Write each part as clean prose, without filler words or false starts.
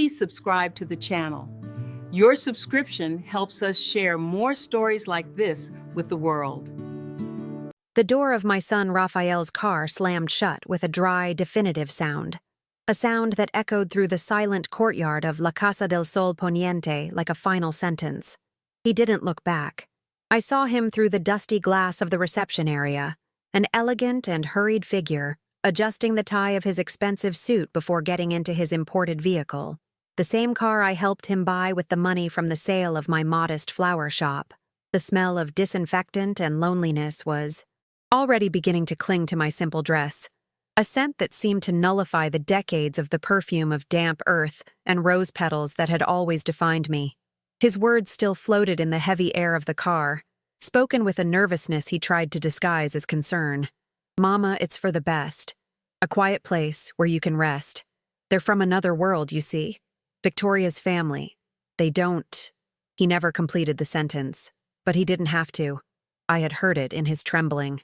please subscribe to the channel. Your subscription helps us share more stories like this with the world. The door of my son Raphael's car slammed shut with a dry, definitive sound. A sound that echoed through the silent courtyard of La Casa del Sol Poniente like a final sentence. He didn't look back. I saw him through the dusty glass of the reception area, an elegant and hurried figure, adjusting the tie of his expensive suit before getting into his imported vehicle, the same car I helped him buy with the money from the sale of my modest flower shop. The smell of disinfectant and loneliness was already beginning to cling to my simple dress, a scent that seemed to nullify the decades of the perfume of damp earth and rose petals that had always defined me. His words still floated in the heavy air of the car, spoken with a nervousness he tried to disguise as concern. "Mama, it's for the best. A quiet place where you can rest. They're from another world, you see. Victoria's family. They don't—" He never completed the sentence, but he didn't have to. I had heard it in his trembling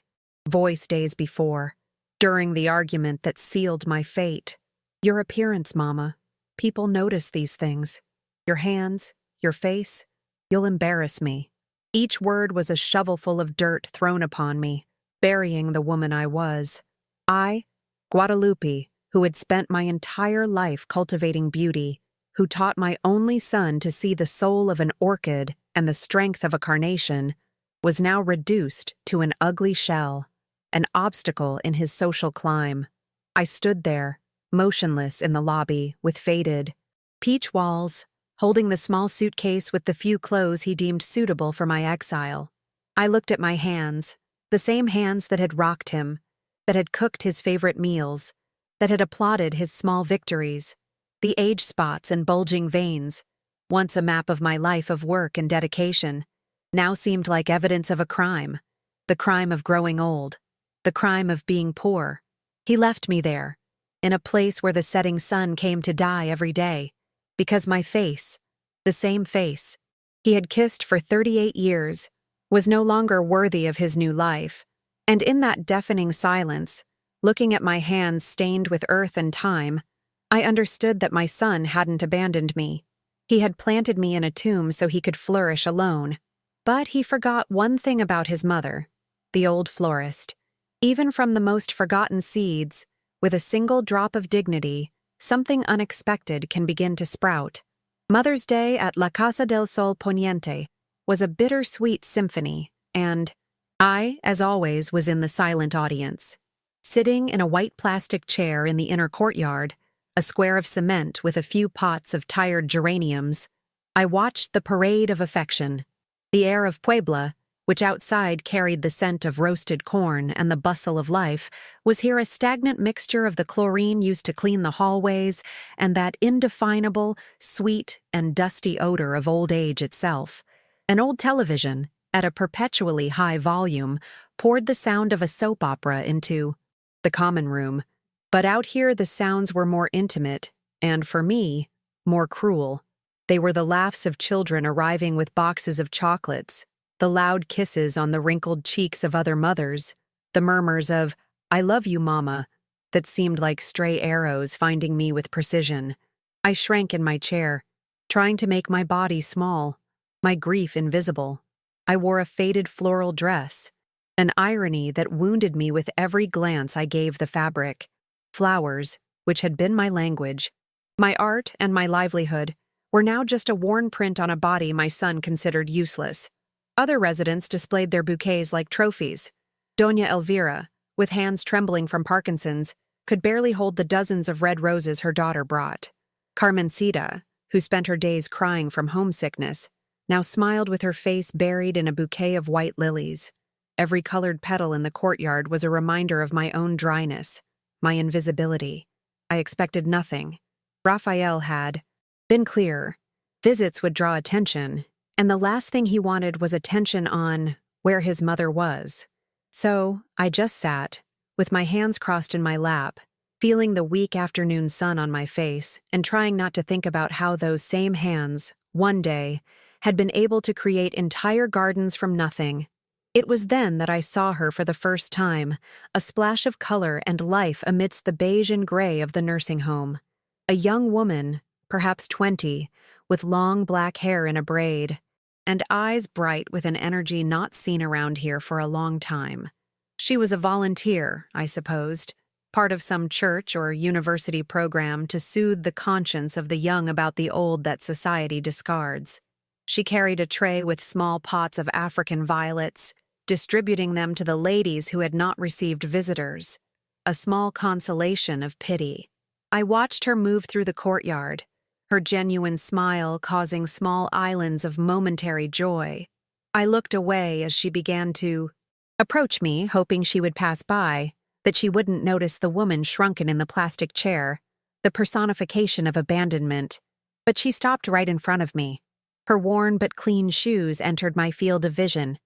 voice days before, during the argument that sealed my fate. "Your appearance, Mama. People notice these things. Your hands, your face. You'll embarrass me." Each word was a shovelful of dirt thrown upon me, burying the woman I was. I, Guadalupe, who had spent my entire life cultivating beauty, who taught my only son to see the soul of an orchid and the strength of a carnation, was now reduced to an ugly shell, an obstacle in his social climb. I stood there, motionless in the lobby, with faded, peach walls, holding the small suitcase with the few clothes he deemed suitable for my exile. I looked at my hands, the same hands that had rocked him, that had cooked his favorite meals, that had applauded his small victories. The age spots and bulging veins, once a map of my life of work and dedication, now seemed like evidence of a crime, the crime of growing old, the crime of being poor. He left me there, in a place where the setting sun came to die every day, because my face, the same face he had kissed for 38 years, was no longer worthy of his new life. And in that deafening silence, looking at my hands stained with earth and time, I understood that my son hadn't abandoned me. He had planted me in a tomb so he could flourish alone. But he forgot one thing about his mother, the old florist. Even from the most forgotten seeds, with a single drop of dignity, something unexpected can begin to sprout. Mother's Day at La Casa del Sol Poniente was a bittersweet symphony, and I, as always, was in the silent audience. Sitting in a white plastic chair in the inner courtyard, a square of cement with a few pots of tired geraniums, I watched the parade of affection. The air of Puebla, which outside carried the scent of roasted corn and the bustle of life, was here a stagnant mixture of the chlorine used to clean the hallways and that indefinable, sweet, and dusty odor of old age itself. An old television, at a perpetually high volume, poured the sound of a soap opera into the common room. But out here the sounds were more intimate, and for me, more cruel. They were the laughs of children arriving with boxes of chocolates, the loud kisses on the wrinkled cheeks of other mothers, the murmurs of, "I love you, Mama," that seemed like stray arrows finding me with precision. I shrank in my chair, trying to make my body small, my grief invisible. I wore a faded floral dress, an irony that wounded me with every glance I gave the fabric. Flowers, which had been my language, my art and my livelihood, were now just a worn print on a body my son considered useless. Other residents displayed their bouquets like trophies. Doña Elvira, with hands trembling from Parkinson's, could barely hold the dozens of red roses her daughter brought. Carmencita, who spent her days crying from homesickness, now smiled with her face buried in a bouquet of white lilies. Every colored petal in the courtyard was a reminder of my own dryness, my invisibility. I expected nothing. Raphael had been clear. Visits would draw attention, and the last thing he wanted was attention on where his mother was. So I just sat, with my hands crossed in my lap, feeling the weak afternoon sun on my face and trying not to think about how those same hands, one day, had been able to create entire gardens from nothing. It was then that I saw her for the first time, a splash of color and life amidst the beige and gray of the nursing home. A young woman, perhaps 20, with long black hair in a braid, and eyes bright with an energy not seen around here for a long time. She was a volunteer, I supposed, part of some church or university program to soothe the conscience of the young about the old that society discards. She carried a tray with small pots of African violets, distributing them to the ladies who had not received visitors, a small consolation of pity. I watched her move through the courtyard, her genuine smile causing small islands of momentary joy. I looked away as she began to approach me, hoping she would pass by, that she wouldn't notice the woman shrunken in the plastic chair, the personification of abandonment. But she stopped right in front of me. Her worn but clean shoes entered my field of vision.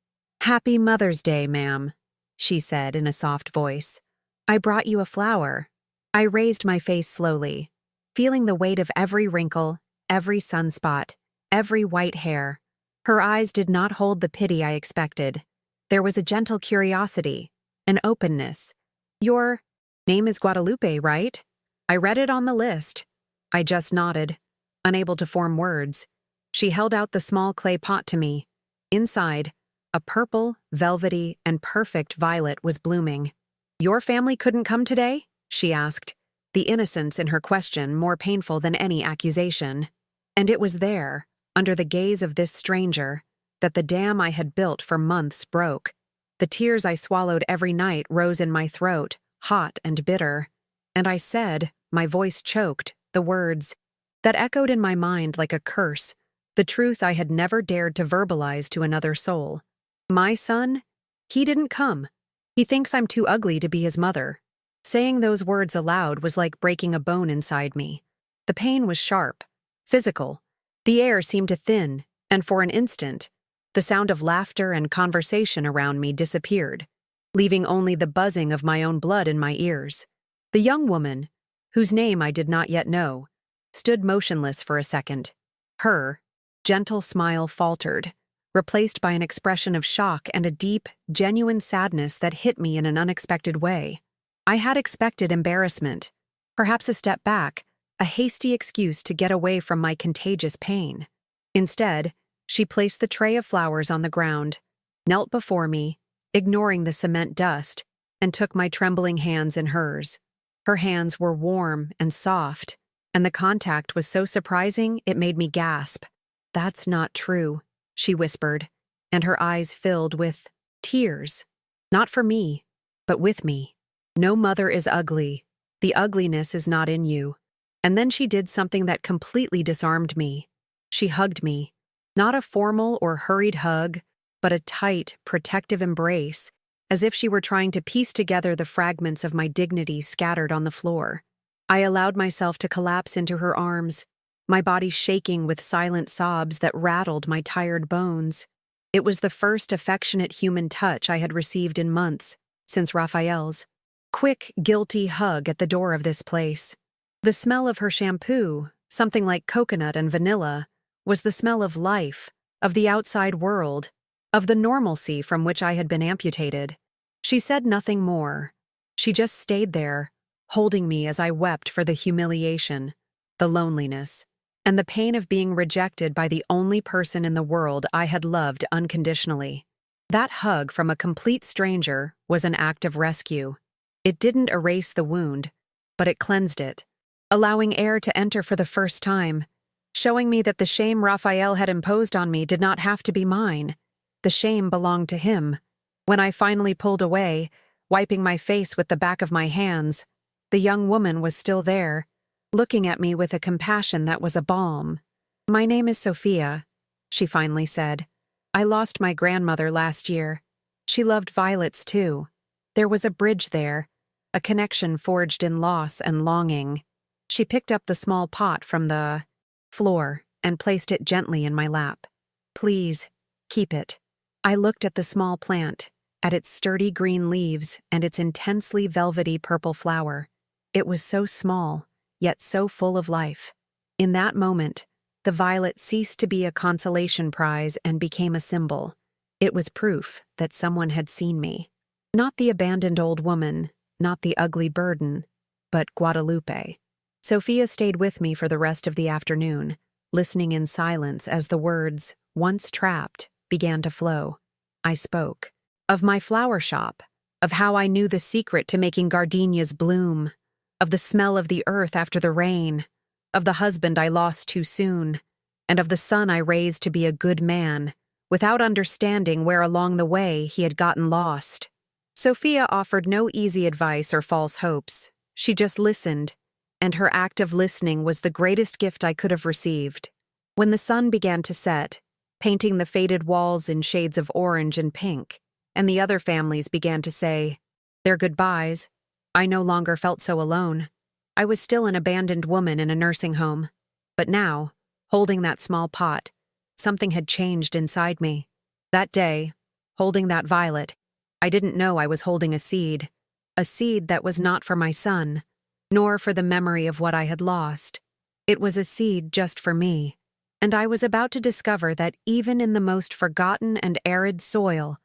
"Happy Mother's Day, ma'am," she said in a soft voice. "I brought you a flower." I raised my face slowly, feeling the weight of every wrinkle, every sunspot, every white hair. Her eyes did not hold the pity I expected. There was a gentle curiosity, an openness. "Your name is Guadalupe, right? I read it on the list." I just nodded, unable to form words. She held out the small clay pot to me. Inside, a purple, velvety, and perfect violet was blooming. "Your family couldn't come today?" she asked, the innocence in her question more painful than any accusation. And it was there, under the gaze of this stranger, that the dam I had built for months broke. The tears I swallowed every night rose in my throat, hot and bitter. And I said, my voice choked, the words that echoed in my mind like a curse, the truth I had never dared to verbalize to another soul. "My son? He didn't come. He thinks I'm too ugly to be his mother." Saying those words aloud was like breaking a bone inside me. The pain was sharp, physical. The air seemed to thin, and for an instant, the sound of laughter and conversation around me disappeared, leaving only the buzzing of my own blood in my ears. The young woman, whose name I did not yet know, stood motionless for a second. Her gentle smile faltered, replaced by an expression of shock and a deep, genuine sadness that hit me in an unexpected way. I had expected embarrassment, perhaps a step back, a hasty excuse to get away from my contagious pain. Instead, she placed the tray of flowers on the ground, knelt before me, ignoring the cement dust, and took my trembling hands in hers. Her hands were warm and soft, and the contact was so surprising it made me gasp. "That's not true," she whispered, and her eyes filled with tears. "Not for me, but with me. No mother is ugly. The ugliness is not in you." And then she did something that completely disarmed me. She hugged me. Not a formal or hurried hug, but a tight, protective embrace, as if she were trying to piece together the fragments of my dignity scattered on the floor. I allowed myself to collapse into her arms, my body shaking with silent sobs that rattled my tired bones. It was the first affectionate human touch I had received in months, since Raphael's quick, guilty hug at the door of this place. The smell of her shampoo, something like coconut and vanilla, was the smell of life, of the outside world, of the normalcy from which I had been amputated. She said nothing more. She just stayed there, holding me as I wept for the humiliation, the loneliness, and the pain of being rejected by the only person in the world I had loved unconditionally. That hug from a complete stranger was an act of rescue. It didn't erase the wound, but it cleansed it, allowing air to enter for the first time, showing me that the shame Raphael had imposed on me did not have to be mine. The shame belonged to him. When I finally pulled away, wiping my face with the back of my hands, the young woman was still there, looking at me with a compassion that was a balm. "My name is Sophia," she finally said. "I lost my grandmother last year. She loved violets too. There was a bridge there, a connection forged in loss and longing." She picked up the small pot from the floor and placed it gently in my lap. "Please, keep it." I looked at the small plant, at its sturdy green leaves and its intensely velvety purple flower. It was so small, yet so full of life. In that moment, the violet ceased to be a consolation prize and became a symbol. It was proof that someone had seen me. Not the abandoned old woman, not the ugly burden, but Guadalupe. Sophia stayed with me for the rest of the afternoon, listening in silence as the words, once trapped, began to flow. I spoke. Of my flower shop, of how I knew the secret to making gardenias bloom, of the smell of the earth after the rain, of the husband I lost too soon, and of the son I raised to be a good man, without understanding where along the way he had gotten lost. Sophia offered no easy advice or false hopes. She just listened, and her act of listening was the greatest gift I could have received. When the sun began to set, painting the faded walls in shades of orange and pink, and the other families began to say their goodbyes, I no longer felt so alone. I was still an abandoned woman in a nursing home, but now, holding that small pot, something had changed inside me. That day, holding that violet, I didn't know I was holding a seed that was not for my son, nor for the memory of what I had lost. It was a seed just for me, and I was about to discover that even in the most forgotten and arid soil,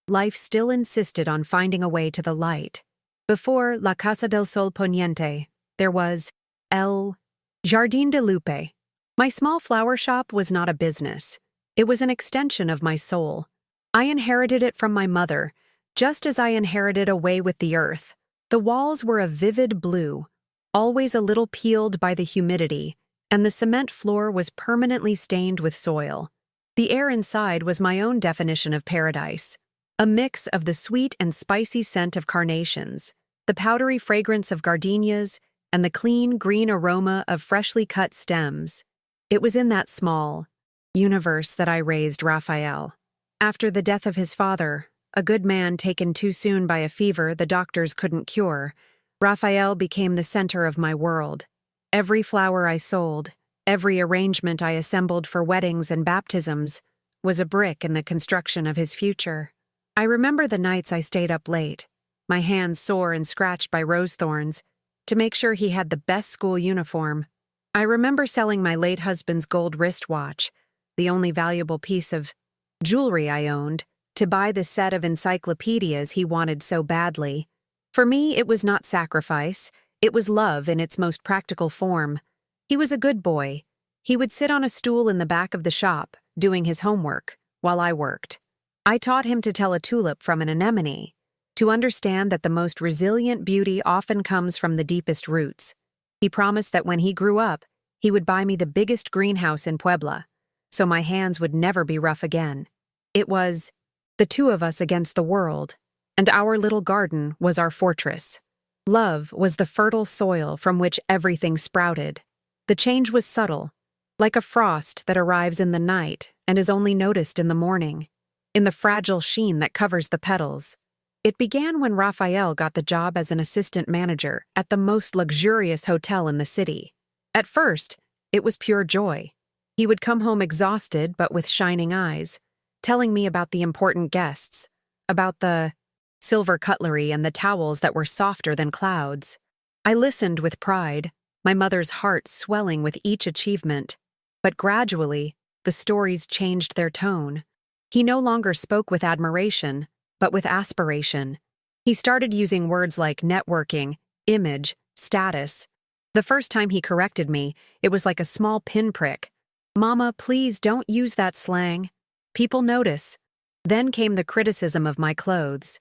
life still insisted on finding a way to the light. Before La Casa del Sol Poniente, there was El Jardín de Lupe. My small flower shop was not a business. It was an extension of my soul. I inherited it from my mother, just as I inherited a way with the earth. The walls were a vivid blue, always a little peeled by the humidity, and the cement floor was permanently stained with soil. The air inside was my own definition of paradise, a mix of the sweet and spicy scent of carnations, the powdery fragrance of gardenias, and the clean green aroma of freshly cut stems. It was in that small universe that I raised Raphael. After the death of his father, a good man taken too soon by a fever the doctors couldn't cure, Raphael became the center of my world. Every flower I sold, every arrangement I assembled for weddings and baptisms, was a brick in the construction of his future. I remember the nights I stayed up late, my hands sore and scratched by rose thorns, to make sure he had the best school uniform. I remember selling my late husband's gold wristwatch, the only valuable piece of jewelry I owned, to buy the set of encyclopedias he wanted so badly. For me, it was not sacrifice, it was love in its most practical form. He was a good boy. He would sit on a stool in the back of the shop, doing his homework, while I worked. I taught him to tell a tulip from an anemone, to understand that the most resilient beauty often comes from the deepest roots. He promised that when he grew up, he would buy me the biggest greenhouse in Puebla, so my hands would never be rough again. It was the two of us against the world, and our little garden was our fortress. Love was the fertile soil from which everything sprouted. The change was subtle, like a frost that arrives in the night and is only noticed in the morning, in the fragile sheen that covers the petals. It began when Raphael got the job as an assistant manager at the most luxurious hotel in the city. At first, it was pure joy. He would come home exhausted but with shining eyes, telling me about the important guests, about the silver cutlery and the towels that were softer than clouds. I listened with pride, my mother's heart swelling with each achievement. But gradually, the stories changed their tone. He no longer spoke with admiration, but with aspiration. He started using words like networking, image, status. The first time he corrected me, it was like a small pinprick. "Mama, please don't use that slang. People notice." Then came the criticism of my clothes.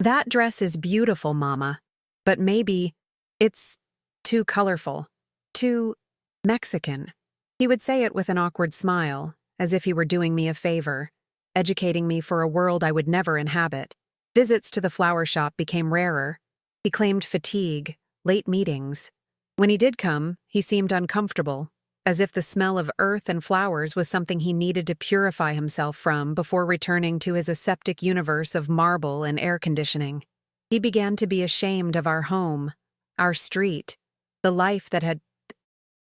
"That dress is beautiful, Mama, but maybe it's too colorful, too Mexican." He would say it with an awkward smile, as if he were doing me a favor, educating me for a world I would never inhabit. Visits to the flower shop became rarer. He claimed fatigue, late meetings. When he did come, he seemed uncomfortable, as if the smell of earth and flowers was something he needed to purify himself from before returning to his aseptic universe of marble and air conditioning. He began to be ashamed of our home, our street, the life that had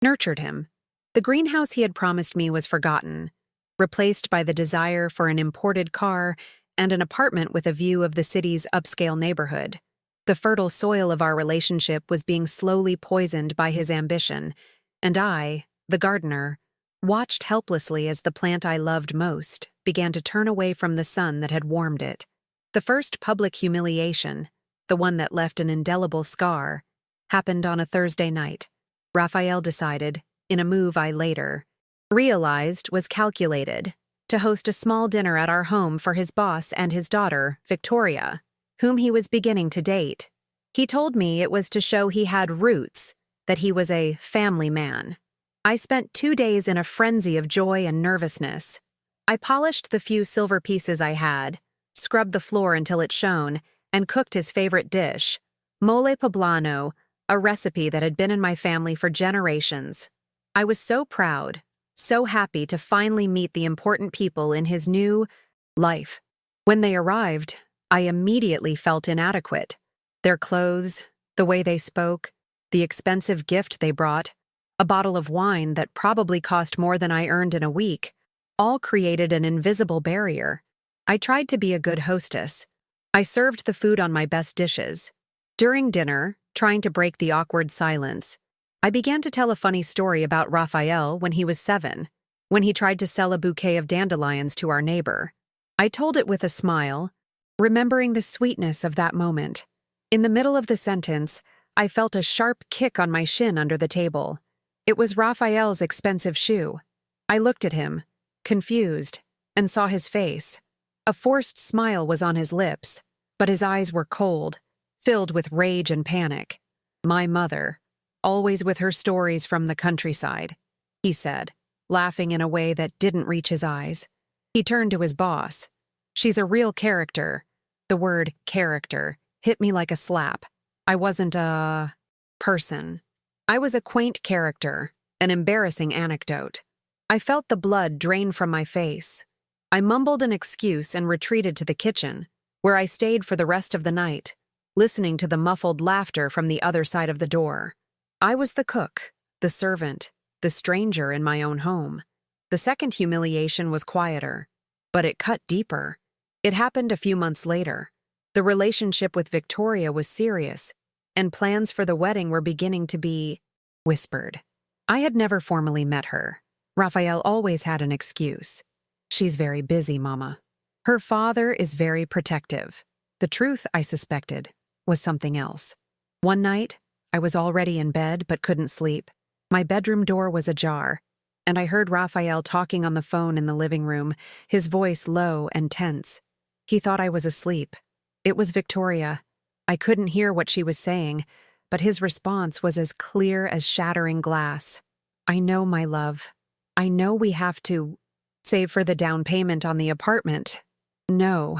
nurtured him. The greenhouse he had promised me was forgotten, replaced by the desire for an imported car and an apartment with a view of the city's upscale neighborhood. The fertile soil of our relationship was being slowly poisoned by his ambition, and I, the gardener, watched helplessly as the plant I loved most began to turn away from the sun that had warmed it. The first public humiliation, the one that left an indelible scar, happened on a Thursday night. Rafael decided, in a move I later realized was calculated, to host a small dinner at our home for his boss and his daughter, Victoria, whom he was beginning to date. He told me it was to show he had roots, that he was a family man. I spent 2 days in a frenzy of joy and nervousness. I polished the few silver pieces I had, scrubbed the floor until it shone, and cooked his favorite dish, mole poblano, a recipe that had been in my family for generations. I was so proud, so happy to finally meet the important people in his new life. When they arrived, I immediately felt inadequate. Their clothes, the way they spoke, the expensive gift they brought, a bottle of wine that probably cost more than I earned in a week, all created an invisible barrier. I tried to be a good hostess. I served the food on my best dishes. During dinner, trying to break the awkward silence, I began to tell a funny story about Rafael when he was 7, when he tried to sell a bouquet of dandelions to our neighbor. I told it with a smile, remembering the sweetness of that moment. In the middle of the sentence, I felt a sharp kick on my shin under the table. It was Rafael's expensive shoe. I looked at him, confused, and saw his face. A forced smile was on his lips, but his eyes were cold, filled with rage and panic. "My mother, always with her stories from the countryside," he said, laughing in a way that didn't reach his eyes. He turned to his boss. "She's a real character." The word character hit me like a slap. I wasn't a person. I was a quaint character, an embarrassing anecdote. I felt the blood drain from my face. I mumbled an excuse and retreated to the kitchen, where I stayed for the rest of the night, listening to the muffled laughter from the other side of the door. I was the cook, the servant, the stranger in my own home. The second humiliation was quieter, but it cut deeper. It happened a few months later. The relationship with Victoria was serious, and plans for the wedding were beginning to be whispered. I had never formally met her. Rafael always had an excuse. "She's very busy, Mama." Her father is very protective. The truth, I suspected, was something else. One night, I was already in bed but couldn't sleep. My bedroom door was ajar, and I heard Rafael talking on the phone in the living room, his voice low and tense. He thought I was asleep. It was Victoria. I couldn't hear what she was saying, but his response was as clear as shattering glass. "I know, my love. I know we have to save for the down payment on the apartment." "No,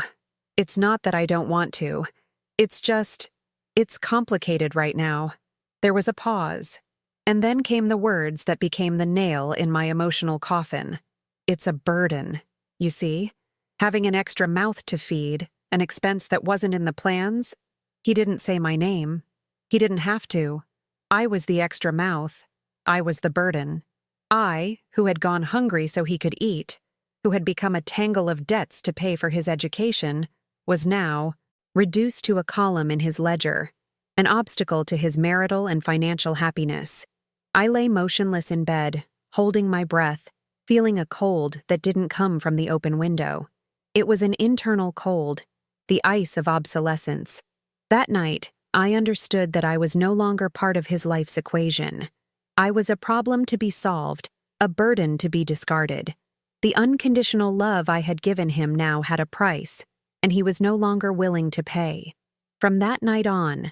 it's not that I don't want to. It's complicated right now." There was a pause, and then came the words that became the nail in my emotional coffin. "It's a burden, you see? Having an extra mouth to feed, an expense that wasn't in the plans." He didn't say my name. He didn't have to. I was the extra mouth. I was the burden. I, who had gone hungry so he could eat, who had become a tangle of debts to pay for his education, was now reduced to a column in his ledger, an obstacle to his marital and financial happiness. I lay motionless in bed, holding my breath, feeling a cold that didn't come from the open window. It was an internal cold, the ice of obsolescence. That night, I understood that I was no longer part of his life's equation. I was a problem to be solved, a burden to be discarded. The unconditional love I had given him now had a price, and he was no longer willing to pay. From that night on,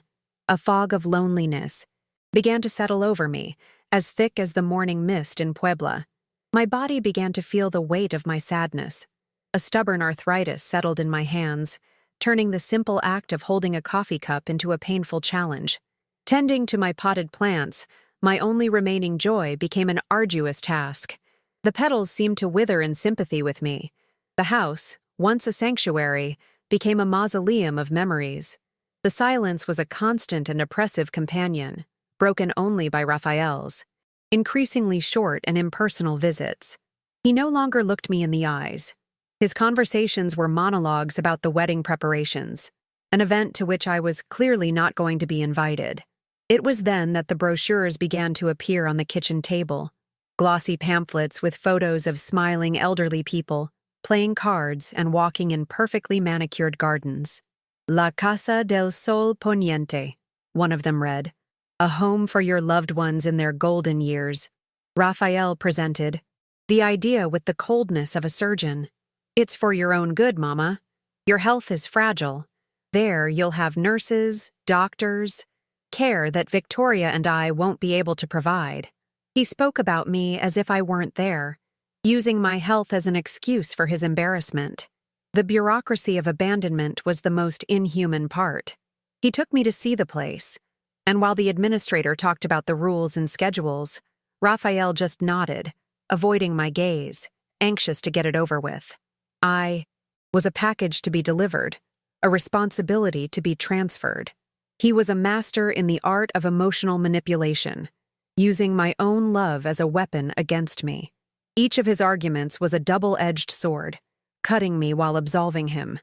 a fog of loneliness began to settle over me, as thick as the morning mist in Puebla. My body began to feel the weight of my sadness. A stubborn arthritis settled in my hands, turning the simple act of holding a coffee cup into a painful challenge. Tending to my potted plants, my only remaining joy, became an arduous task. The petals seemed to wither in sympathy with me. The house, once a sanctuary, became a mausoleum of memories. The silence was a constant and oppressive companion, broken only by Rafael's increasingly short and impersonal visits. He no longer looked me in the eyes. His conversations were monologues about the wedding preparations, an event to which I was clearly not going to be invited. It was then that the brochures began to appear on the kitchen table, glossy pamphlets with photos of smiling elderly people, playing cards and walking in perfectly manicured gardens. "La Casa del Sol Poniente," one of them read. A home for your loved ones in their golden years. Raphael presented, the idea with the coldness of a surgeon. It's for your own good, Mama. Your health is fragile. There you'll have nurses, doctors, care that Victoria and I won't be able to provide. He spoke about me as if I weren't there, using my health as an excuse for his embarrassment. The bureaucracy of abandonment was the most inhuman part. He took me to see the place, and while the administrator talked about the rules and schedules, Raphael just nodded, avoiding my gaze, anxious to get it over with. I was a package to be delivered, a responsibility to be transferred. He was a master in the art of emotional manipulation, using my own love as a weapon against me. Each of his arguments was a double-edged sword, cutting me while absolving him.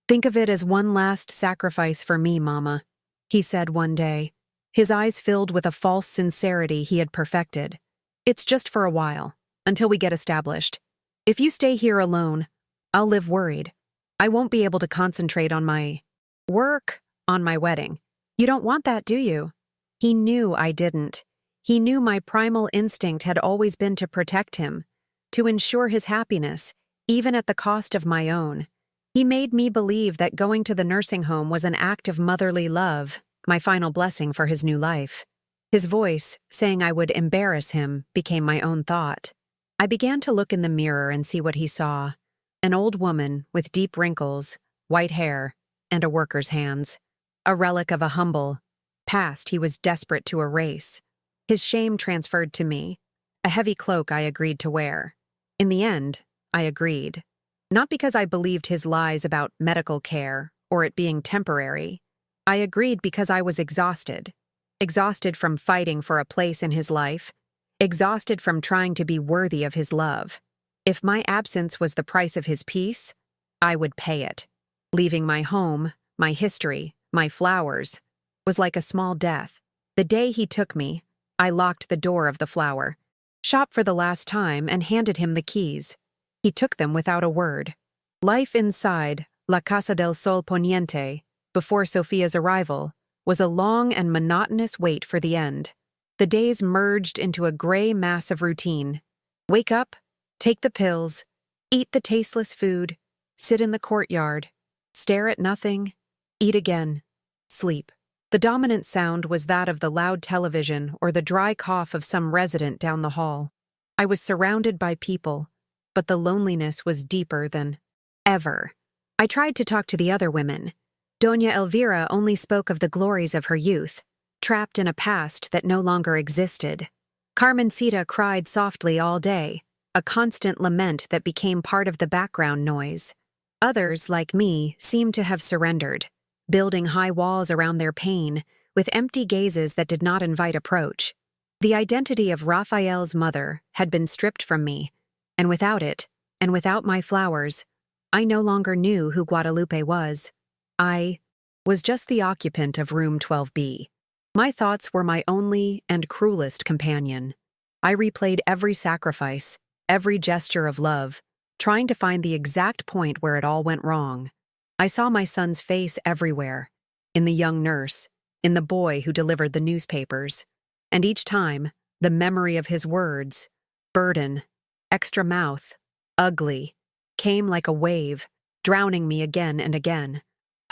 Think of it as one last sacrifice for me, Mama, he said one day, his eyes filled with a false sincerity he had perfected. It's just for a while, until we get established. If you stay here alone, I'll live worried. I won't be able to concentrate on my work, on my wedding. You don't want that, do you? He knew I didn't. He knew my primal instinct had always been to protect him, to ensure his happiness, even at the cost of my own. He made me believe that going to the nursing home was an act of motherly love, my final blessing for his new life. His voice, saying I would embarrass him, became my own thought. I began to look in the mirror and see what he saw. An old woman with deep wrinkles, white hair, and a worker's hands. A relic of a humble past he was desperate to erase. His shame transferred to me, a heavy cloak I agreed to wear. In the end, I agreed. Not because I believed his lies about medical care or it being temporary. I agreed because I was exhausted. Exhausted from fighting for a place in his life. Exhausted from trying to be worthy of his love. If my absence was the price of his peace, I would pay it. Leaving my home, my history, my flowers, was like a small death. The day he took me, I locked the door of the flower, shopped for the last time, and handed him the keys. He took them without a word. Life inside La Casa del Sol Poniente, before Sophia's arrival, was a long and monotonous wait for the end. The days merged into a gray mass of routine. Wake up, take the pills, eat the tasteless food, sit in the courtyard, stare at nothing, eat again, sleep. The dominant sound was that of the loud television or the dry cough of some resident down the hall. I was surrounded by people, but the loneliness was deeper than ever. I tried to talk to the other women. Doña Elvira only spoke of the glories of her youth, trapped in a past that no longer existed. Carmencita cried softly all day, a constant lament that became part of the background noise. Others, like me, seemed to have surrendered, building high walls around their pain, with empty gazes that did not invite approach. The identity of Raphael's mother had been stripped from me, and without it, and without my flowers, I no longer knew who Guadalupe was. I was just the occupant of room 12B. My thoughts were my only and cruelest companion. I replayed every sacrifice, every gesture of love, trying to find the exact point where it all went wrong. I saw my son's face everywhere, in the young nurse, in the boy who delivered the newspapers, and each time, the memory of his words, burden, extra mouth, ugly, came like a wave, drowning me again and again.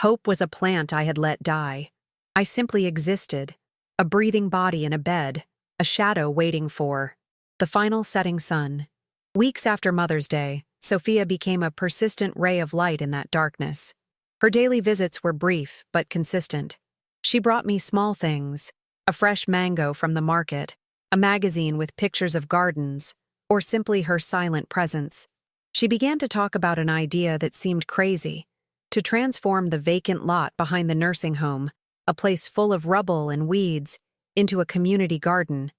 Hope was a plant I had let die. I simply existed, a breathing body in a bed, a shadow waiting for the final setting sun. Weeks after Mother's Day, Sophia became a persistent ray of light in that darkness. Her daily visits were brief but consistent. She brought me small things, a fresh mango from the market, a magazine with pictures of gardens, or simply her silent presence. She began to talk about an idea that seemed crazy, to transform the vacant lot behind the nursing home, a place full of rubble and weeds, into a community garden.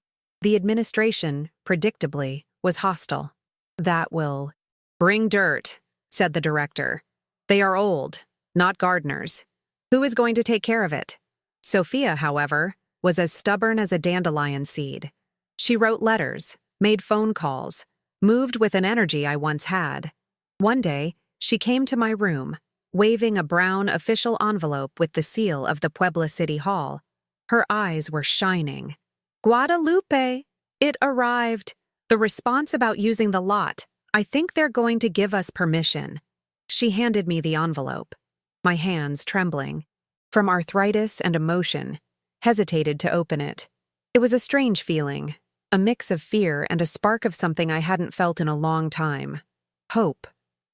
The administration, predictably, was hostile. That will bring dirt, said the director. They are old, not gardeners. Who is going to take care of it? Sophia, however, was as stubborn as a dandelion seed. She wrote letters, made phone calls, moved with an energy I once had. One day, she came to my room, waving a brown official envelope with the seal of the Puebla City Hall. Her eyes were shining. Guadalupe! It arrived. The response about using the lot. I think they're going to give us permission. She handed me the envelope. My hands, trembling from arthritis and emotion, hesitated to open it. It was a strange feeling, a mix of fear and a spark of something I hadn't felt in a long time. Hope.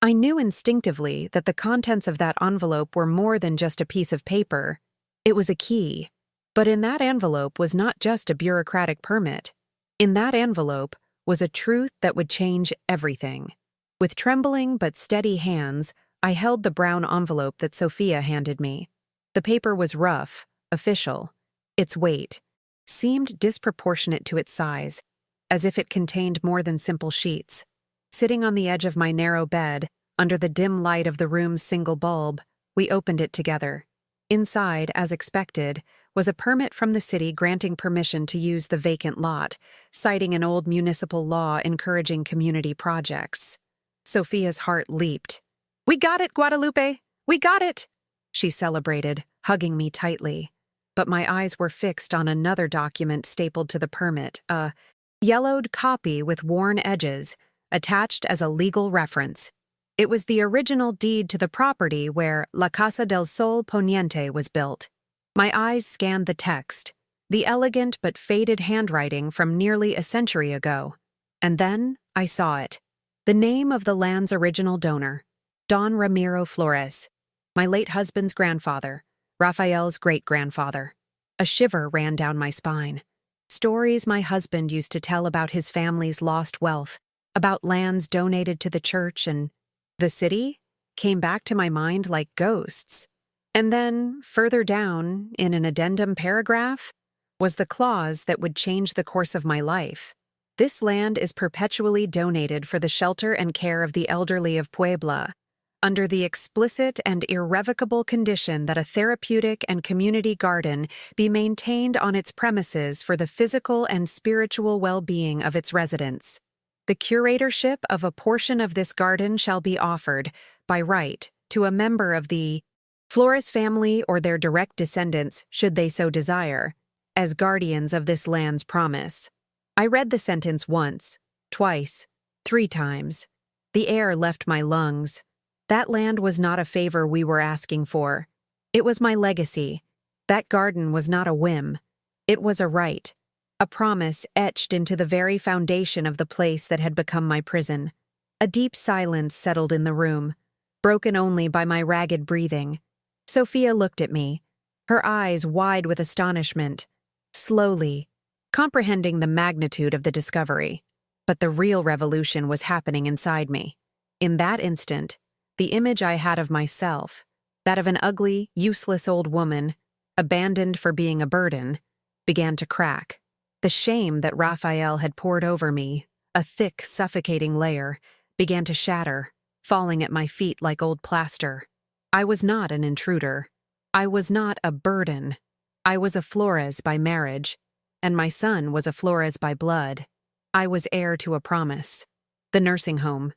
I knew instinctively that the contents of that envelope were more than just a piece of paper. It was a key. But in that envelope was not just a bureaucratic permit. In that envelope was a truth that would change everything. With trembling but steady hands, I held the brown envelope that Sophia handed me. The paper was rough, official. Its weight seemed disproportionate to its size, as if it contained more than simple sheets. Sitting on the edge of my narrow bed, under the dim light of the room's single bulb, we opened it together. Inside, as expected, was a permit from the city granting permission to use the vacant lot, citing an old municipal law encouraging community projects. Sophia's heart leaped. "We got it, Guadalupe! We got it!" She celebrated, hugging me tightly. But my eyes were fixed on another document stapled to the permit, a yellowed copy with worn edges, attached as a legal reference. It was the original deed to the property where La Casa del Sol Poniente was built. My eyes scanned the text, the elegant but faded handwriting from nearly a century ago. And then I saw it. The name of the land's original donor, Don Ramiro Flores, my late husband's grandfather, Rafael's great-grandfather. A shiver ran down my spine. Stories my husband used to tell about his family's lost wealth, about lands donated to the church and the city, came back to my mind like ghosts. And then, further down, in an addendum paragraph, was the clause that would change the course of my life. This land is perpetually donated for the shelter and care of the elderly of Puebla, under the explicit and irrevocable condition that a therapeutic and community garden be maintained on its premises for the physical and spiritual well-being of its residents. The curatorship of a portion of this garden shall be offered, by right, to a member of the Flores family or their direct descendants, should they so desire, as guardians of this land's promise. I read the sentence once, twice, 3 times. The air left my lungs. That land was not a favor we were asking for. It was my legacy. That garden was not a whim. It was a right, a promise etched into the very foundation of the place that had become my prison. A deep silence settled in the room, broken only by my ragged breathing. Sophia looked at me, her eyes wide with astonishment, slowly, comprehending the magnitude of the discovery. But the real revolution was happening inside me. In that instant, the image I had of myself, that of an ugly, useless old woman, abandoned for being a burden, began to crack. The shame that Raphael had poured over me, a thick, suffocating layer, began to shatter, falling at my feet like old plaster. I was not an intruder. I was not a burden. I was a Flores by marriage, and my son was a Flores by blood. I was heir to a promise. The nursing home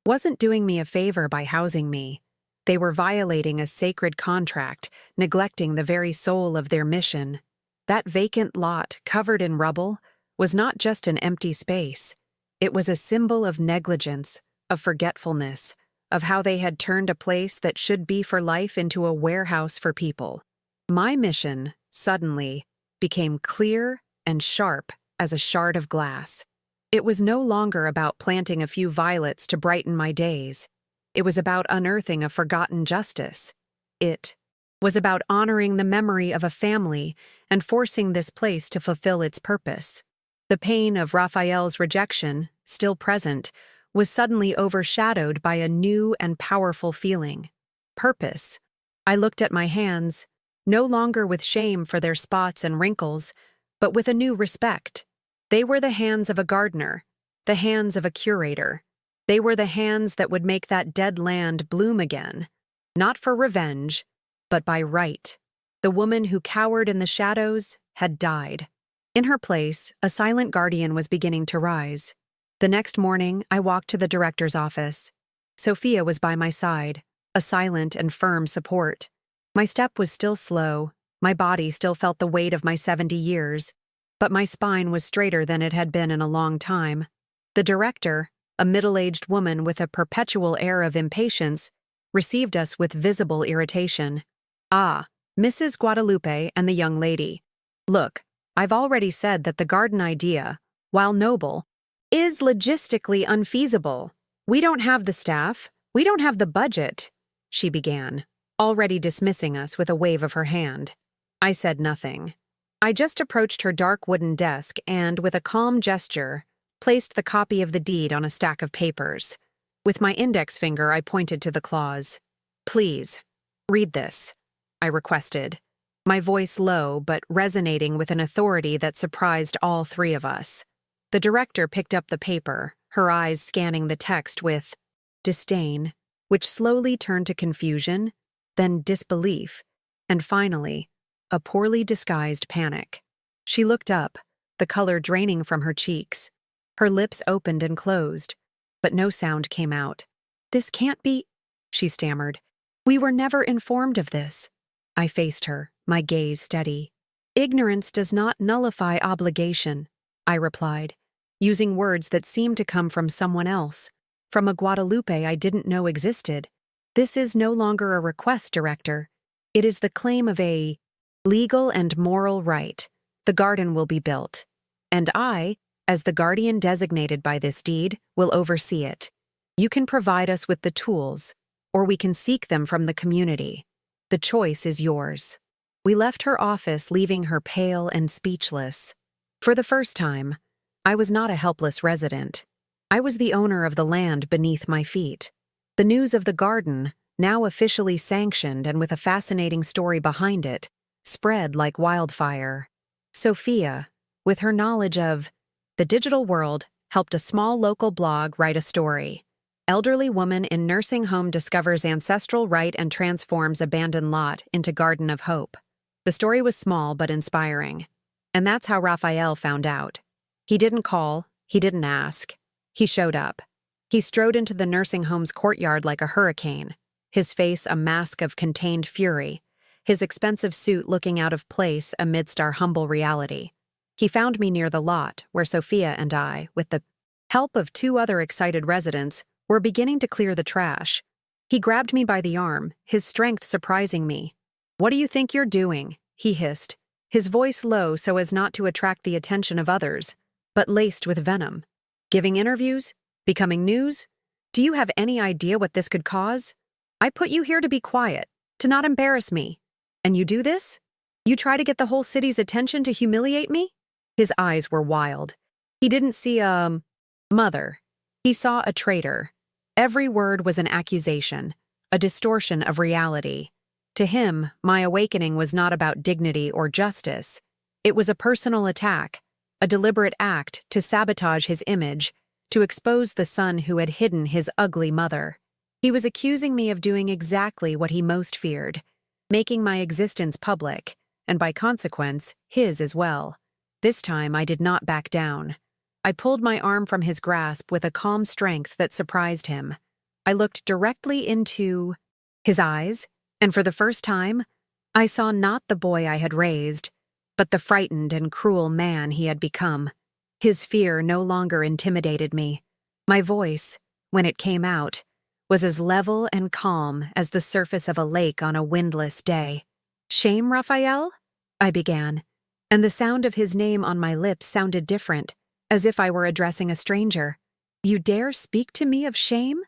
wasn't doing me a favor by housing me. They were violating a sacred contract, neglecting the very soul of their mission. That vacant lot, covered in rubble, was not just an empty space. It was a symbol of negligence, of forgetfulness, of how they had turned a place that should be for life into a warehouse for people. My mission, suddenly, became clear and sharp as a shard of glass. It was no longer about planting a few violets to brighten my days. It was about unearthing a forgotten justice. It was about honoring the memory of a family and forcing this place to fulfill its purpose. The pain of Raphael's rejection, still present, was suddenly overshadowed by a new and powerful feeling. Purpose. I looked at my hands, no longer with shame for their spots and wrinkles, but with a new respect. They were the hands of a gardener, the hands of a curator. They were the hands that would make that dead land bloom again, not for revenge, but by right. The woman who cowered in the shadows had died. In her place, a silent guardian was beginning to rise. The next morning, I walked to the director's office. Sophia was by my side, a silent and firm support. My step was still slow, My body still felt the weight of my 70 years, but my spine was straighter than it had been in a long time. The director, a middle-aged woman with a perpetual air of impatience, received us with visible irritation. "Ah, Mrs. Guadalupe and the young lady. Look, I've already said that the garden idea, while noble, is logistically unfeasible. We don't have the staff, we don't have the budget," she began, already dismissing us with a wave of her hand. I said nothing. I just approached her dark wooden desk and, with a calm gesture, placed the copy of the deed on a stack of papers. With my index finger, I pointed to the clause. "Please, read this," I requested, my voice low but resonating with an authority that surprised all three of us. The director picked up the paper, her eyes scanning the text with disdain, which slowly turned to confusion, then disbelief, and finally, a poorly disguised panic. She looked up, the color draining from her cheeks. Her lips opened and closed, but no sound came out. "This can't be," she stammered. "We were never informed of this." I faced her, my gaze steady. "Ignorance does not nullify obligation," I replied, using words that seemed to come from someone else, from a Guadalupe I didn't know existed. "This is no longer a request, Director. It is the claim of a legal and moral right. The garden will be built, and I, as the guardian designated by this deed, will oversee it. You can provide us with the tools, or we can seek them from the community. The choice is yours." We left her office, leaving her pale and speechless. For the first time, I was not a helpless resident. I was the owner of the land beneath my feet. The news of the garden, now officially sanctioned and with a fascinating story behind it, spread like wildfire. Sophia, with her knowledge of the digital world, helped a small local blog write a story. Elderly woman in nursing home discovers ancestral rite and transforms abandoned lot into garden of hope. The story was small but inspiring. And that's how Raphael found out. He didn't call, he didn't ask. He showed up. He strode into the nursing home's courtyard like a hurricane, his face a mask of contained fury, his expensive suit looking out of place amidst our humble reality. He found me near the lot where Sophia and I, with the help of two other excited residents, were beginning to clear the trash. He grabbed me by the arm, his strength surprising me. "What do you think you're doing?" he hissed, his voice low so as not to attract the attention of others, but laced with venom. "Giving interviews? Becoming news? Do you have any idea what this could cause? I put you here to be quiet, to not embarrass me. And you do this? You try to get the whole city's attention to humiliate me?" His eyes were wild. He didn't see a mother. He saw a traitor. Every word was an accusation, a distortion of reality. To him, my awakening was not about dignity or justice. It was a personal attack, a deliberate act to sabotage his image, to expose the son who had hidden his ugly mother. He was accusing me of doing exactly what he most feared, making my existence public, and by consequence, his as well. This time I did not back down. I pulled my arm from his grasp with a calm strength that surprised him. I looked directly into his eyes, and for the first time, I saw not the boy I had raised, but the frightened and cruel man he had become. His fear no longer intimidated me. My voice, when it came out, was as level and calm as the surface of a lake on a windless day. "Shame, Raphael?" I began, and the sound of his name on my lips sounded different, as if I were addressing a stranger. "You dare speak to me of shame?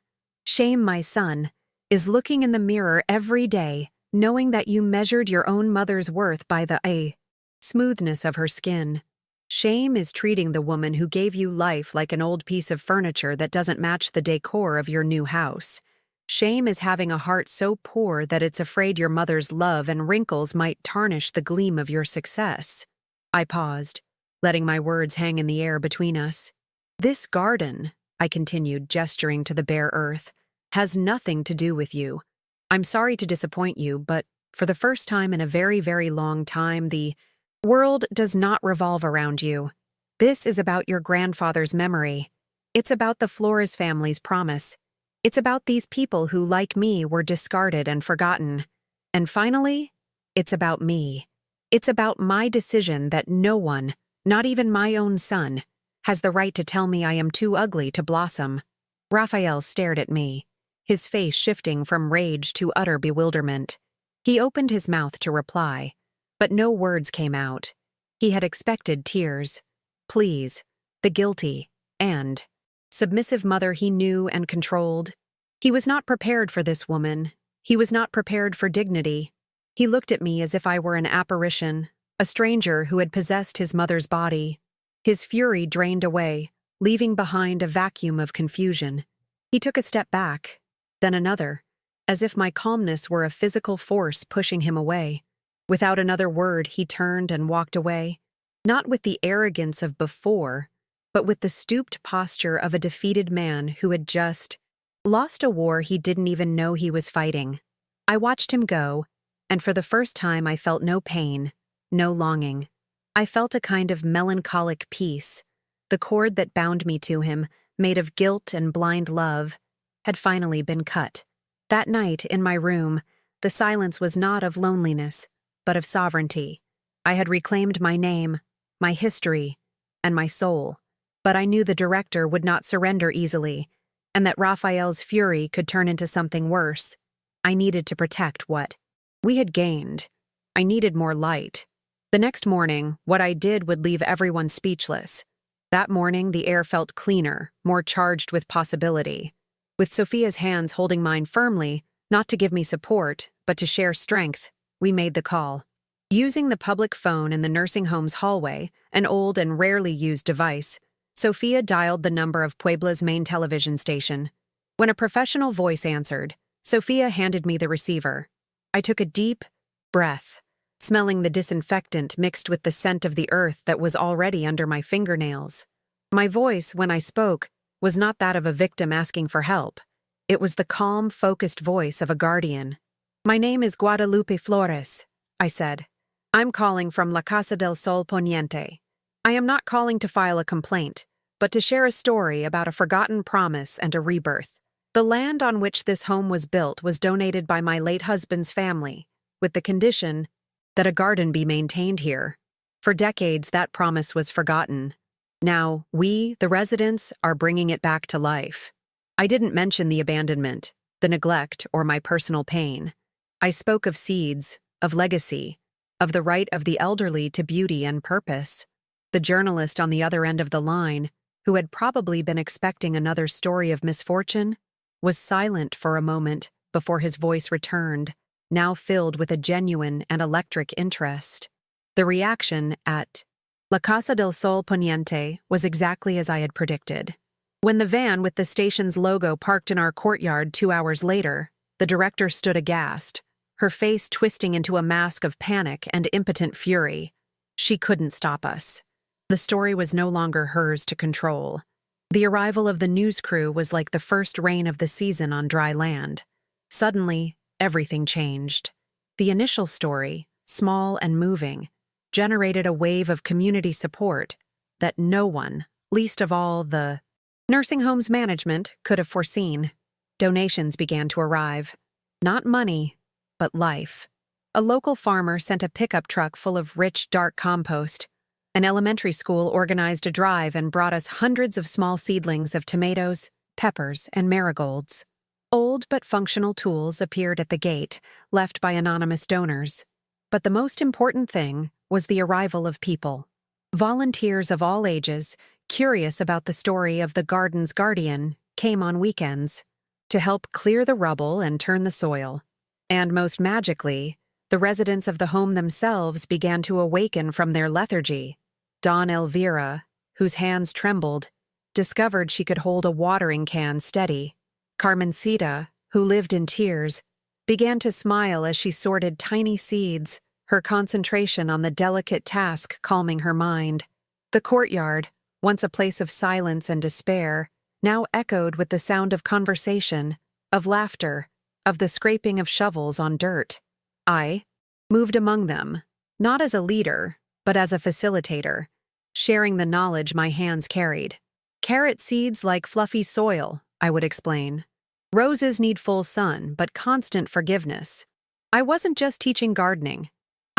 Shame, my son, is looking in the mirror every day, knowing that you measured your own mother's worth by the smoothness of her skin. Shame is treating the woman who gave you life like an old piece of furniture that doesn't match the decor of your new house. Shame is having a heart so poor that it's afraid your mother's love and wrinkles might tarnish the gleam of your success." I paused, letting my words hang in the air between us. "This garden," I continued, gesturing to the bare earth, "has nothing to do with you. I'm sorry to disappoint you, but for the first time in a very, very long time, the world does not revolve around you. This is about your grandfather's memory. It's about the Flores family's promise. It's about these people who, like me, were discarded and forgotten. And finally, it's about me. It's about my decision that no one, not even my own son, has the right to tell me I am too ugly to blossom." Raphael stared at me, his face shifting from rage to utter bewilderment. He opened his mouth to reply, but no words came out. He had expected tears, pleas, the guilty, and submissive mother he knew and controlled. He was not prepared for this woman. He was not prepared for dignity. He looked at me as if I were an apparition, a stranger who had possessed his mother's body. His fury drained away, leaving behind a vacuum of confusion. He took a step back, then another, as if my calmness were a physical force pushing him away. Without another word, he turned and walked away, not with the arrogance of before, but with the stooped posture of a defeated man who had just lost a war he didn't even know he was fighting. I watched him go, and for the first time I felt no pain, no longing. I felt a kind of melancholic peace. The cord that bound me to him, made of guilt and blind love, had finally been cut. That night, in my room, the silence was not of loneliness, but of sovereignty. I had reclaimed my name, my history, and my soul. But I knew the director would not surrender easily, and that Raphael's fury could turn into something worse. I needed to protect what we had gained. I needed more light. The next morning, what I did would leave everyone speechless. That morning, the air felt cleaner, more charged with possibility. With Sophia's hands holding mine firmly, not to give me support, but to share strength, we made the call. Using the public phone in the nursing home's hallway, an old and rarely used device, Sophia dialed the number of Puebla's main television station. When a professional voice answered, Sophia handed me the receiver. I took a deep breath, smelling the disinfectant mixed with the scent of the earth that was already under my fingernails. My voice, when I spoke, was not that of a victim asking for help. It was the calm, focused voice of a guardian. "My name is Guadalupe Flores," I said. "I'm calling from La Casa del Sol Poniente. I am not calling to file a complaint, but to share a story about a forgotten promise and a rebirth. The land on which this home was built was donated by my late husband's family, with the condition that a garden be maintained here. For decades, that promise was forgotten. Now, we, the residents, are bringing it back to life." I didn't mention the abandonment, the neglect, or my personal pain. I spoke of seeds, of legacy, of the right of the elderly to beauty and purpose. The journalist on the other end of the line, who had probably been expecting another story of misfortune, was silent for a moment before his voice returned, now filled with a genuine and electric interest. The reaction at La Casa del Sol Poniente was exactly as I had predicted. When the van with the station's logo parked in our courtyard 2 hours later, the director stood aghast, her face twisting into a mask of panic and impotent fury. She couldn't stop us. The story was no longer hers to control. The arrival of the news crew was like the first rain of the season on dry land. Suddenly, everything changed. The initial story, small and moving, generated a wave of community support that no one, least of all the nursing home's management, could have foreseen. Donations began to arrive. Not money, but life. A local farmer sent a pickup truck full of rich, dark compost. An elementary school organized a drive and brought us hundreds of small seedlings of tomatoes, peppers, and marigolds. Old but functional tools appeared at the gate, left by anonymous donors. But the most important thing was the arrival of people. Volunteers of all ages, curious about the story of the garden's guardian, came on weekends to help clear the rubble and turn the soil. And most magically, the residents of the home themselves began to awaken from their lethargy. Dawn Elvira, whose hands trembled, discovered she could hold a watering can steady. Carmencita, who lived in tears, began to smile as she sorted tiny seeds, her concentration on the delicate task calming her mind. The courtyard, once a place of silence and despair, now echoed with the sound of conversation, of laughter, of the scraping of shovels on dirt. I moved among them, not as a leader, but as a facilitator, sharing the knowledge my hands carried. Carrot seeds like fluffy soil, I would explain. Roses need full sun, but constant forgiveness. I wasn't just teaching gardening.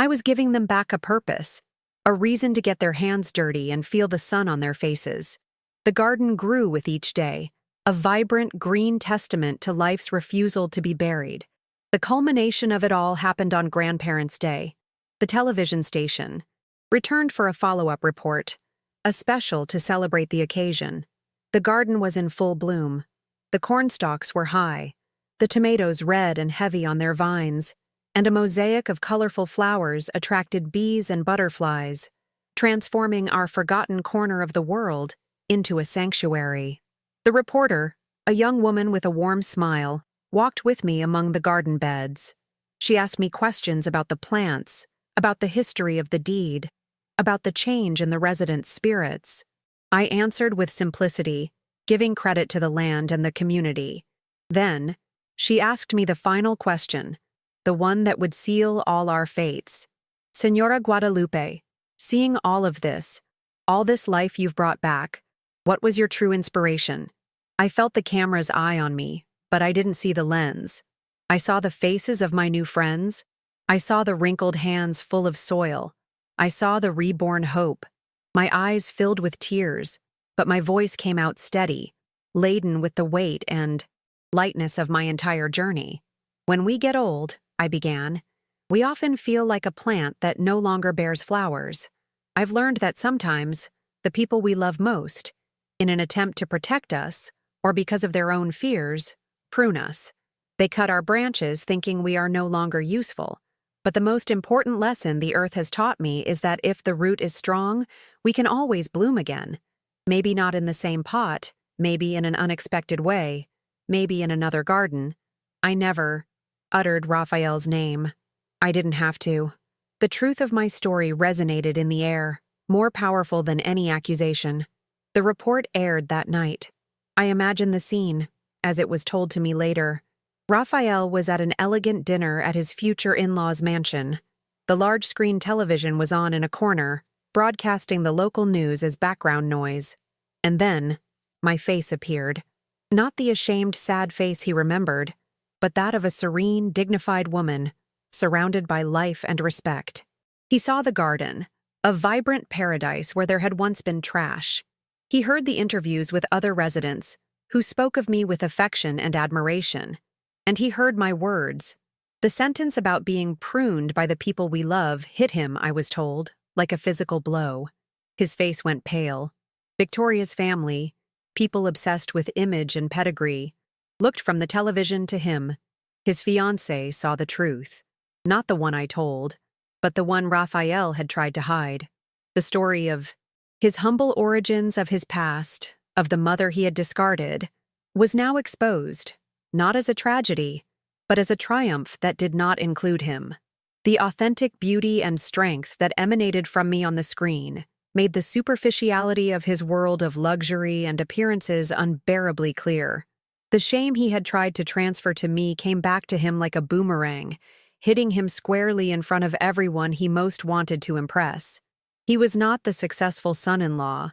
I was giving them back a purpose, a reason to get their hands dirty and feel the sun on their faces. The garden grew with each day, a vibrant green testament to life's refusal to be buried. The culmination of it all happened on Grandparents' Day. The television station returned for a follow-up report, a special to celebrate the occasion. The garden was in full bloom. The cornstalks were high, the tomatoes red and heavy on their vines, and a mosaic of colorful flowers attracted bees and butterflies, transforming our forgotten corner of the world into a sanctuary. The reporter, a young woman with a warm smile, walked with me among the garden beds. She asked me questions about the plants, about the history of the deed, about the change in the residents' spirits. I answered with simplicity, giving credit to the land and the community. Then, she asked me the final question, the one that would seal all our fates. Senora Guadalupe, seeing all this life you've brought back, what was your true inspiration? I felt the camera's eye on me, but I didn't see the lens. I saw the faces of my new friends. I saw the wrinkled hands full of soil. I saw the reborn hope. My eyes filled with tears, but my voice came out steady, laden with the weight and lightness of my entire journey. When we get old, I began, we often feel like a plant that no longer bears flowers. I've learned that sometimes the people we love most, in an attempt to protect us, or because of their own fears, prune us. They cut our branches thinking we are no longer useful. But the most important lesson the earth has taught me is that if the root is strong, we can always bloom again. Maybe not in the same pot, maybe in an unexpected way, maybe in another garden. I never uttered Raphael's name. I didn't have to. The truth of my story resonated in the air, more powerful than any accusation. The report aired that night. I imagine the scene, as it was told to me later. Raphael was at an elegant dinner at his future in-laws' mansion. The large-screen television was on in a corner, broadcasting the local news as background noise. And then, my face appeared. Not the ashamed, sad face he remembered, but that of a serene, dignified woman, surrounded by life and respect. He saw the garden, a vibrant paradise where there had once been trash. He heard the interviews with other residents, who spoke of me with affection and admiration. And he heard my words. The sentence about being pruned by the people we love hit him, I was told, like a physical blow. His face went pale. Victoria's family, people obsessed with image and pedigree, looked from the television to him. His fiancée saw the truth. Not the one I told, but the one Raphael had tried to hide. The story of his humble origins, of his past, of the mother he had discarded, was now exposed. Not as a tragedy, but as a triumph that did not include him. The authentic beauty and strength that emanated from me on the screen made the superficiality of his world of luxury and appearances unbearably clear. The shame he had tried to transfer to me came back to him like a boomerang, hitting him squarely in front of everyone he most wanted to impress. He was not the successful son-in-law.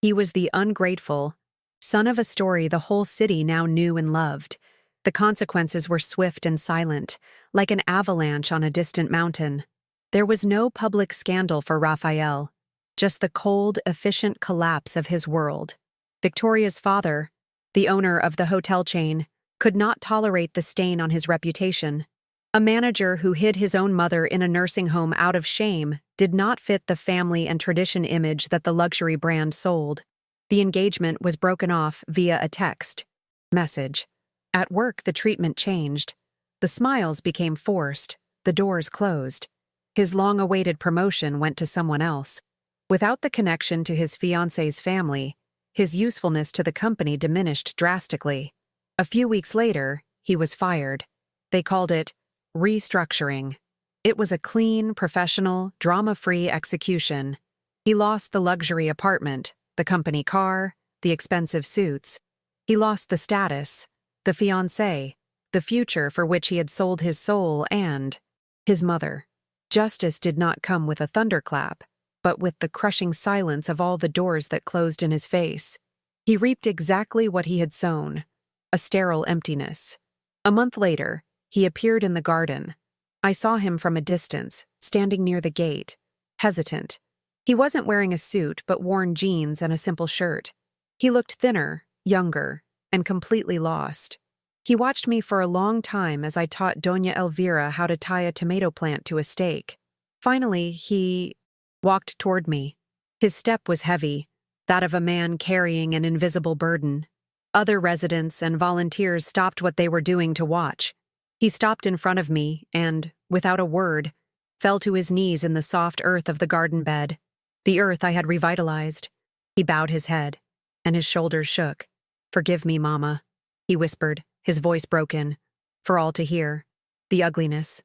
He was the ungrateful son of a story the whole city now knew and loved. The consequences were swift and silent, like an avalanche on a distant mountain. There was no public scandal for Raphael, just the cold, efficient collapse of his world. Victoria's father, the owner of the hotel chain, could not tolerate the stain on his reputation. A manager who hid his own mother in a nursing home out of shame did not fit the family and tradition image that the luxury brand sold. The engagement was broken off via a text message. At work, the treatment changed. The smiles became forced, the doors closed. His long-awaited promotion went to someone else. Without the connection to his fiancée's family, his usefulness to the company diminished drastically. A few weeks later, he was fired. They called it restructuring. It was a clean, professional, drama-free execution. He lost the luxury apartment, the company car, the expensive suits. He lost the status, the fiancée, the future for which he had sold his soul, and his mother. Justice did not come with a thunderclap, but with the crushing silence of all the doors that closed in his face. He reaped exactly what he had sown, a sterile emptiness. A month later, he appeared in the garden, I saw him from a distance, standing near the gate, hesitant. He wasn't wearing a suit, but worn jeans and a simple shirt. He looked thinner, younger, and completely lost. He watched me for a long time as I taught Doña Elvira how to tie a tomato plant to a stake. Finally, he walked toward me. His step was heavy, that of a man carrying an invisible burden. Other residents and volunteers stopped what they were doing to watch. He stopped in front of me and, without a word, fell to his knees in the soft earth of the garden bed, the earth I had revitalized. He bowed his head, and his shoulders shook. "Forgive me, Mama," he whispered, his voice broken, for all to hear. The ugliness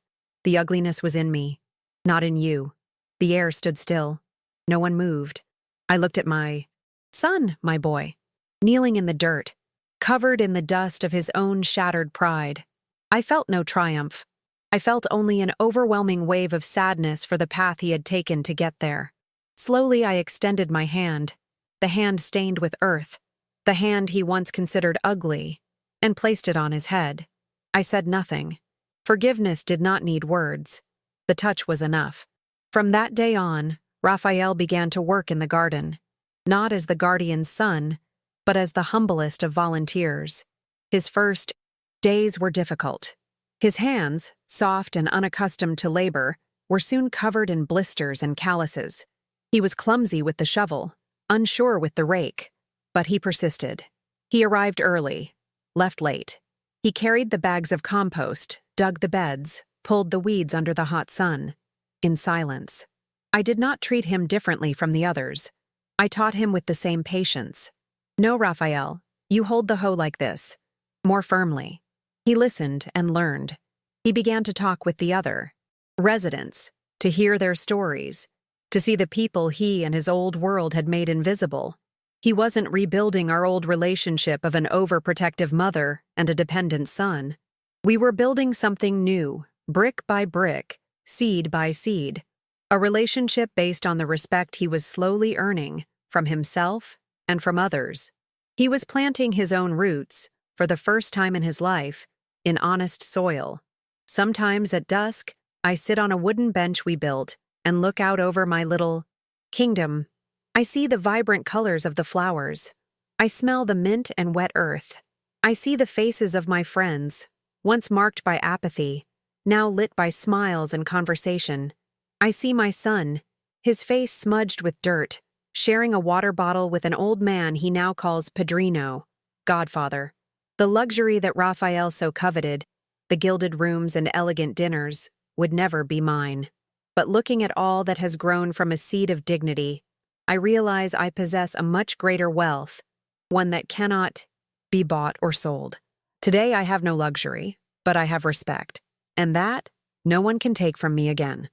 was in me, not in you. The air stood still. No one moved. I looked at my son, my boy, kneeling in the dirt, covered in the dust of his own shattered pride. I felt no triumph. I felt only an overwhelming wave of sadness for the path he had taken to get there. Slowly I extended my hand, the hand stained with earth, the hand he once considered ugly, and placed it on his head. I said nothing. Forgiveness did not need words. The touch was enough. From that day on, Raphael began to work in the garden, not as the guardian's son, but as the humblest of volunteers. His first days were difficult. His hands, soft and unaccustomed to labor, were soon covered in blisters and calluses. He was clumsy with the shovel, unsure with the rake, but he persisted. He arrived early, left late. He carried the bags of compost, dug the beds, pulled the weeds under the hot sun, in silence. I did not treat him differently from the others. I taught him with the same patience. "No, Raphael, you hold the hoe like this, more firmly." He listened and learned. He began to talk with the other residents, to hear their stories, to see the people he and his old world had made invisible. He wasn't rebuilding our old relationship of an overprotective mother and a dependent son. We were building something new, brick by brick, seed by seed, a relationship based on the respect he was slowly earning from himself and from others. He was planting his own roots, for the first time in his life, in honest soil. Sometimes at dusk, I sit on a wooden bench we built and look out over my little kingdom. I see the vibrant colors of the flowers. I smell the mint and wet earth. I see the faces of my friends, once marked by apathy, now lit by smiles and conversation. I see my son, his face smudged with dirt, sharing a water bottle with an old man he now calls Padrino, godfather. The luxury that Raphael so coveted, the gilded rooms and elegant dinners, would never be mine. But looking at all that has grown from a seed of dignity, I realize I possess a much greater wealth, one that cannot be bought or sold. Today I have no luxury, but I have respect, and that no one can take from me again.